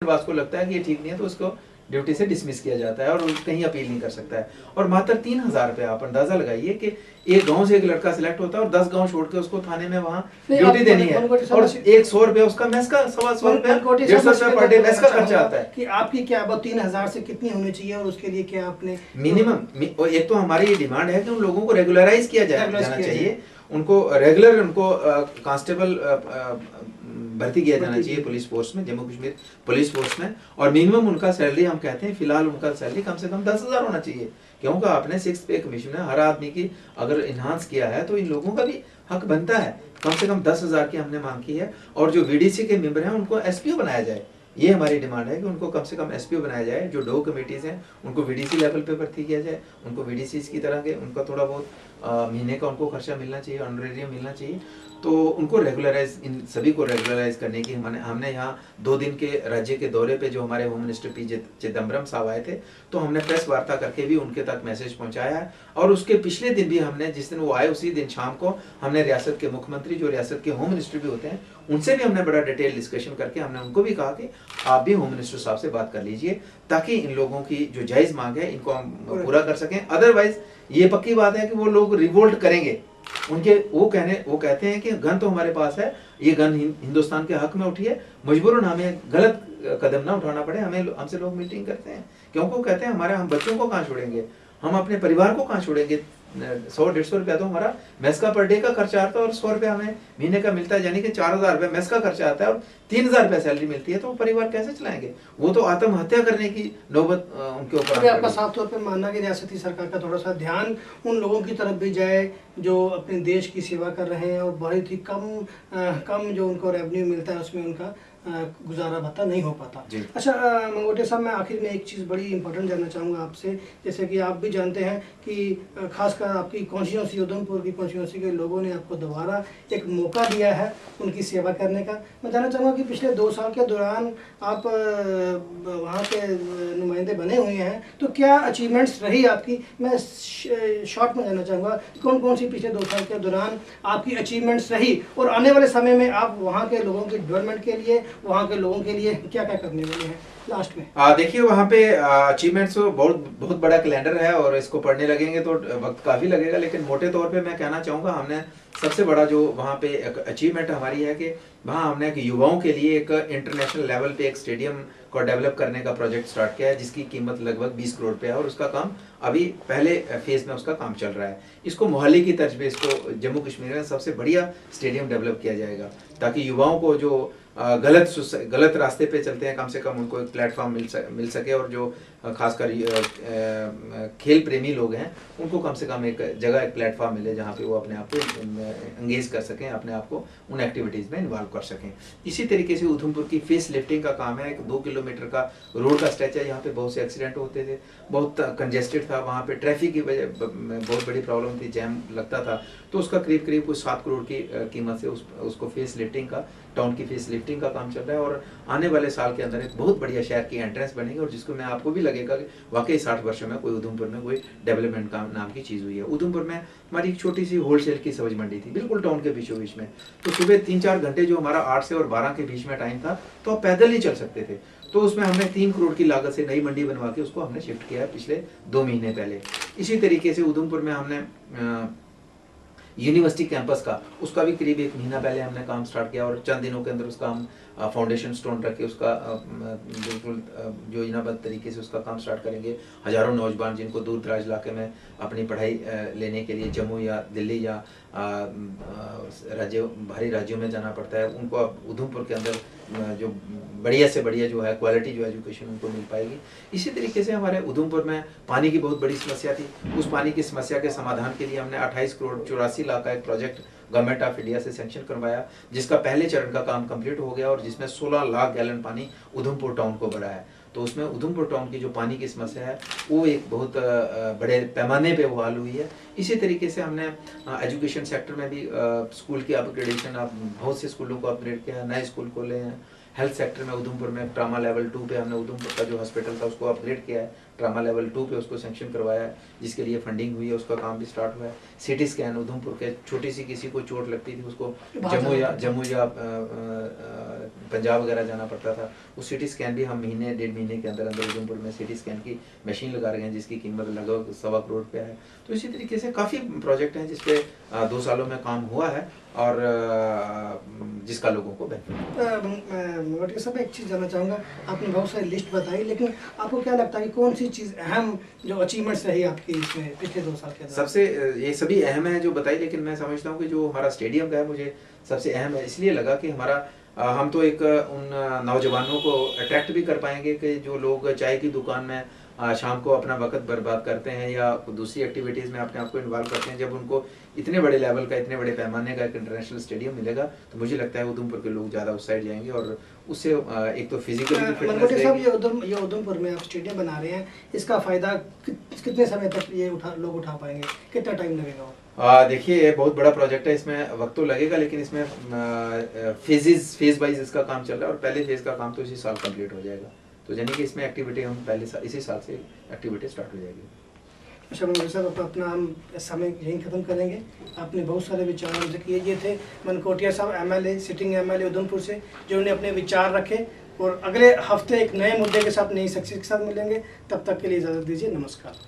बाद को लगता है कि ये ठीक नहीं है तो उसको ड्यूटी से डिसमिस किया जाता है और कहीं अपील नहीं कर सकता है। और मात्र 3,000 रुपये, आप अंदाजा लगाइए कि एक गांव से एक लड़का सिलेक्ट होता है और 10 गांव छोड़ के उसको थाने में वहाँ ड्यूटी देनी है, और 100 रुपये उसका मैस का, 125 रुपये, 150 रुपये पर डे मैस का खर्चा आता है। कि आपकी क्या 3,000 से कितनी होनी चाहिए और उसके लिए क्या आपने मिनिमम, एक तो हमारी ये डिमांड है कि उन लोगों को रेगुलराइज किया जाना चाहिए, उनको रेगुलर, उनको कांस्टेबल भर्ती किया जाना चाहिए पुलिस फोर्स में, जम्मू कश्मीर पुलिस फोर्स में। और मिनिमम उनका सैलरी, हम कहते हैं फिलहाल उनका सैलरी कम से कम 10,000 होना चाहिए, क्योंकि आपने 6 पे कमीशन है, हर आदमी की अगर इन्हांस किया है तो इन लोगों का भी हक बनता है। कम से कम 10,000 की हमने मांग की है। और जो वीडीसी के मेंबर हैं उनको एसपीओ बनाया जाए, ये हमारी डिमांड है कि उनको कम से कम एसपीओ बनाया जाए। जो डो कमेटीज हैं उनको वीडीसी लेवल पे भर्ती किया जाए, उनको वीडीसी की तरह के उनका थोड़ा बहुत महीने का उनको खर्चा मिलना चाहिए, ऑनरेरियम मिलना चाहिए। तो उनको रेगुलराइज, इन सभी को रेगुलराइज करने की हमने यहाँ 2 दिन के राज्य के दौरे पे जो हमारे होम मिनिस्टर पी चिदम्बरम साहब आए थे, तो हमने प्रेस वार्ता करके भी उनके तक मैसेज पहुंचाया है। और उसके पिछले दिन भी हमने, जिस दिन वो आए उसी दिन शाम को हमने रियासत के मुख्यमंत्री, जो रियासत के होम मिनिस्टर भी होते हैं, उनसे भी हमने बड़ा डिटेल डिस्कशन करके हमने उनको भी कहा कि आप भी होम मिनिस्टर साहब से बात कर लीजिए, ताकि इन लोगों की जो जायज मांग है इनको हम पूरा कर सकें। अदरवाइज ये पक्की बात है कि वो लोग रिवोल्ट करेंगे। उनके वो कहते हैं कि गन तो हमारे पास है, ये गन हिंदुस्तान के हक में उठी है, मजबूरन हमें गलत कदम ना उठाना पड़े, हमसे लोग मीटिंग करते हैं, क्योंकि वो कहते हैं हम बच्चों को कहाँ छोड़ेंगे, हम अपने परिवार को कहाँ छोड़ेंगे। 100-150 रुपया तो हमारा मैस का पर डे का खर्चा आता है, और 100 रुपया हमें महीने का मिलता है, यानी कि 4,000 रुपये मैस का खर्चा आता है, और 3,000 रुपया सैलरी मिलती है, तो परिवार कैसे चलाएंगे। वो तो आत्महत्या करने की नौबत उनके ऊपर। आपका साफ तौर पे मानना कि रियासती सरकार का थोड़ा सा ध्यान उन लोगों की तरफ भी जाए जो अपने देश की सेवा कर रहे हैं और बहुत ही कम जो उनको रेवेन्यू मिलता है उसमें उनका गुजारा भत्ता नहीं हो पाता। अच्छा मंगोटिया साहब, मैं आखिर में एक चीज़ बड़ी इंपॉर्टेंट जानना चाहूँगा आपसे। जैसे कि आप भी जानते हैं कि खासकर आपकी कॉन्स्टिट्यूंसी, उधमपुर की कॉन्स्टिट्यूंसी के लोगों ने आपको दोबारा एक मौका दिया है उनकी सेवा करने का। मैं जानना चाहूँगा कि पिछले 2 साल के दौरान आप वहाँ के नुमाइंदे बने हुए हैं, तो क्या अचीवमेंट्स रही आपकी? मैं शॉर्ट में जानना चाहूँगा कौन कौन सी पिछले 2 साल के दौरान आपकी अचीवमेंट्स रही, और आने वाले समय में आप वहाँ के लोगों की डेवलपमेंट के लिए, वहाँ के लोगों के लिए क्या क्या करने वाले हैं लास्ट में? देखिए, वहाँ पे अचीवमेंट्स तो बहुत बड़ा कैलेंडर है, और इसको पढ़ने लगेंगे तो वक्त काफ़ी लगेगा, लेकिन मोटे तौर पे मैं कहना चाहूँगा, हमने सबसे बड़ा जो वहाँ पे एक अचीवमेंट हमारी है कि वहाँ हमने युवाओं के लिए एक इंटरनेशनल लेवल पे एक स्टेडियम को डेवलप करने का प्रोजेक्ट स्टार्ट किया है, जिसकी कीमत लगभग 20 करोड़ रुपये है, और उसका काम अभी पहले फेज में उसका काम चल रहा है। इसको मोहाली की तर्ज पे इसको जम्मू कश्मीर में सबसे बढ़िया स्टेडियम डेवलप किया जाएगा, ताकि युवाओं को जो गलत रास्ते पे चलते हैं, कम से कम उनको एक प्लेटफॉर्म मिल सके, और जो खासकर खेल प्रेमी लोग हैं उनको कम से कम एक जगह, एक प्लेटफॉर्म मिले जहाँ पे वो अपने आप को एंगेज कर सकें, अपने आप को उन एक्टिविटीज़ में इन्वॉल्व कर सकें। इसी तरीके से उधमपुर की फेस लिफ्टिंग का काम है। एक 2 किलोमीटर का रोड का स्ट्रेच है, यहाँ पे बहुत से एक्सीडेंट होते थे, बहुत कंजेस्टेड था, वहाँ पे ट्रैफिक की वजह बहुत बड़ी प्रॉब्लम थी, जैम लगता था, तो उसका करीब कुछ 7 करोड़ की कीमत से उसको फेस लिफ्टिंग का, टाउन की फेस लिफ्टिंग का काम चल रहा है। और आने वाले साल के अंदर एक बहुत बढ़िया शहर की एंट्रेंस बनेगी, और जिसको मैं आपको भी लगेगा कि वाकई 60 वर्षों में कोई उधमपुर में कोई डेवलपमेंट का नाम की चीज़ हुई है। उधमपुर में हमारी एक छोटी सी होलसेल की सब्जी मंडी थी, बिल्कुल टाउन के बीचों बीच में, तो सुबह 3-4 घंटे जो हमारा 8 से और 12 के बीच में टाइम था, तो आप पैदल ही चल सकते थे। तो उसमें हमने 3 करोड़ की लागत से नई मंडी बनवा के उसको हमने शिफ्ट किया है पिछले 2 महीने पहले। इसी तरीके से उधमपुर में हमने यूनिवर्सिटी कैंपस का, उसका भी करीब 1 महीना पहले हमने काम स्टार्ट किया, और चंद दिनों के अंदर उसका हम फाउंडेशन स्टोन रख के उसका बिल्कुल योजनाबद्ध तरीके से उसका काम स्टार्ट करेंगे। हजारों नौजवान जिनको दूर दराज इलाके में अपनी पढ़ाई लेने के लिए जम्मू या दिल्ली या बाहरी राज्यों में जाना पड़ता है, उनको अब उधमपुर के अंदर जो बढ़िया से बढ़िया जो है क्वालिटी जो एजुकेशन उनको मिल पाएगी। इसी तरीके से हमारे उधमपुर में पानी की बहुत बड़ी समस्या थी, उस पानी की समस्या के समाधान के लिए हमने 28 करोड़ 84 लाख का एक प्रोजेक्ट गवर्नमेंट ऑफ इंडिया से सैंक्शन करवाया, जिसका पहले चरण का काम कंप्लीट हो गया, और जिसमें 16 लाख गैलन पानी उधमपुर टाउन को बढ़ा है। तो उसमें उधमपुर टाउन की जो पानी की समस्या है वो एक बहुत बड़े पैमाने पे वो हल हुई है। इसी तरीके से हमने एजुकेशन सेक्टर में भी स्कूल की अपग्रेडेशन, बहुत से स्कूलों को अपग्रेड किया, नए स्कूल खोले हैं। हेल्थ सेक्टर में उधमपुर में ट्रामा लेवल 2 पे हमने उधमपुर का जो हॉस्पिटल था उसको अपग्रेड किया है, ट्रामा लेवल 2 पे उसको सेंक्शन करवाया है, जिसके लिए फंडिंग हुई है, उसका काम भी स्टार्ट हुआ है। सिटी स्कैन उधमपुर के, छोटी सी किसी को चोट लगती थी उसको जम्मू या पंजाब वगैरह जाना पड़ता था, उस सिटी स्कैन भी हम महीने 1.5 महीने के अंदर अंदर उधमपुर में सिटी स्कैन की मशीन लगा रहे हैं, जिसकी कीमत लगभग 1.25 करोड़ रुपया है। तो इसी तरीके से काफ़ी प्रोजेक्ट हैं जिस पे 2 सालों में काम हुआ है और जिसका लोगों को बेनिफिट। सब एक चीज़ जानना चाहूँगा, आपने बहुत सारी लिस्ट बताई, लेकिन आपको क्या लगता है कि कौन सी चीज़ अहम जो अचीवमेंट्स रही आपकी इसमें पिछले 2 साल के अंदर? सबसे ये सभी अहम है जो बताई, लेकिन मैं समझता हूँ कि जो हमारा स्टेडियम का है मुझे सबसे अहम है, इसलिए लगा कि हमारा हम तो एक उन नौजवानों को अट्रैक्ट भी कर पाएंगे कि जो लोग चाय की दुकान में शाम को अपना वक्त बर्बाद करते हैं या दूसरी एक्टिविटीज़ में अपने आप को इन्वॉल्व करते हैं, जब उनको इतने बड़े लेवल का, इतने बड़े पैमाने का एक इंटरनेशनल स्टेडियम मिलेगा तो मुझे लगता है उधमपुर के लोग ज़्यादा उस साइड जाएंगे और उससे एक तो फिजिकल मनकोटिया साहब, ये उधमपुर में आप स्टेडियम बना रहे हैं, इसका फ़ायदा कितने समय तक ये लोग उठा पाएंगे, कितना टाइम लगेगा? देखिए ये बहुत बड़ा प्रोजेक्ट है, इसमें वक्त तो लगेगा, लेकिन इसमें फेज वाइज इसका काम चल रहा है और पहले फेज का काम तो इसी साल कंप्लीट हो जाएगा, तो यानी कि इसमें एक्टिविटी हम पहले इसी साल से एक्टिविटी स्टार्ट हो जाएगी। अच्छा मनकोटिया साहब, अपना हम समय यहीं ख़त्म करेंगे। आपने बहुत सारे विचार हमसे किए। ये थे मनकोटिया साहब, एमएलए, सिटिंग एमएलए उधमपुर से, जिन्होंने अपने विचार रखे और अगले हफ्ते एक नए मुद्दे के साथ, नई शख्सियत के साथ मिलेंगे। तब तक के लिए इजाज़त दीजिए, नमस्कार।